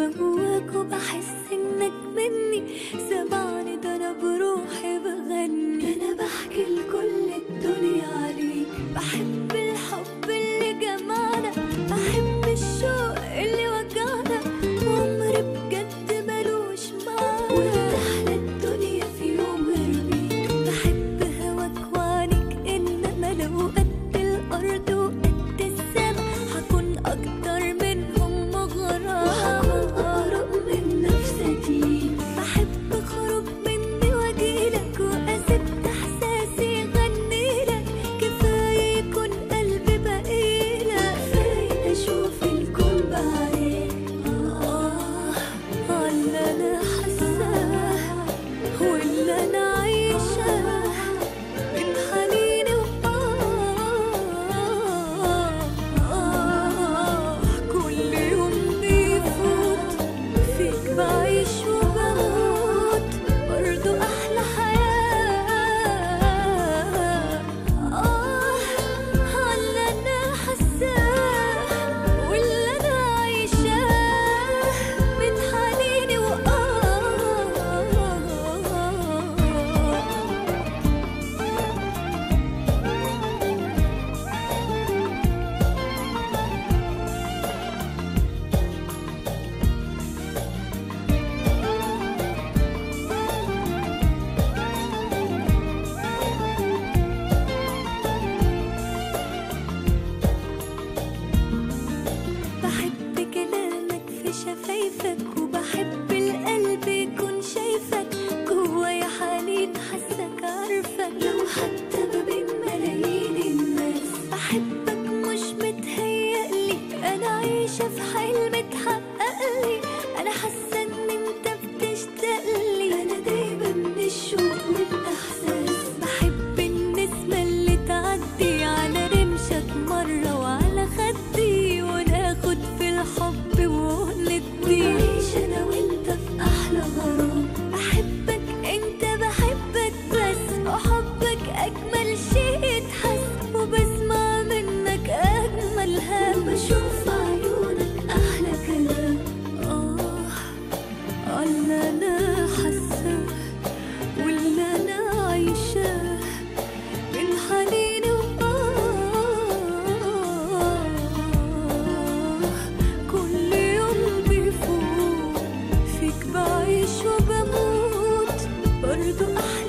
بهواك وبحس انك مني، سمعني ده انا بروحي بغني، انا بحكي لكل الدنيا عليك، بحب الحب اللي جمعنا، بحب الشوق اللي وجعنا، وعمري بجد ملوش معنى، وتحلى الدنيا في يوم غير بيك، بحب هواك وعنيك، انما لو قد الارض وقد السما هكون اكتر منهم مغرى، وهكون اقرب من نفسي، بحب اخرج مني واجيلك، واسيب احساسي يغنيلك، كفايه يكون قلبي بقيلك، كفايه اشوف الكون بعينيك، اللي انا حاساه واللي انا عايشاه من حنيني، كل يوم بيفوت فيك بعيش وبموت، برضو احلى حياة، اللي انا حاساه واللي انا عايشاه من حنيني، بحب كلامك في شفايفك، وبحب القلب يكون شايفك، جوايا حنين حاسك عارفك، لو حتى ما بين ملايين الناس، بحبك مش متهيألي، انا عايشة في حلم اتحققلي، انا حاسة ان انت بتشتاقلي، انا دايما من الشوق والاحساس، بحب النسمة اللي تعدي على رمشك مرة وعلى خدي، وناخد في الحب وندي، نعيش انا وانت في احلى غرام، بحبك انت بحبك بس، وحبك اجمل شيء يتحس، وبسمع منك اجمل هم، بشوف عيونك احلى كلام، اللي انا حاساه واللي انا عايشاه من حنيني، كل يوم بيفوت فيك بعيش وبموت، برضو احلى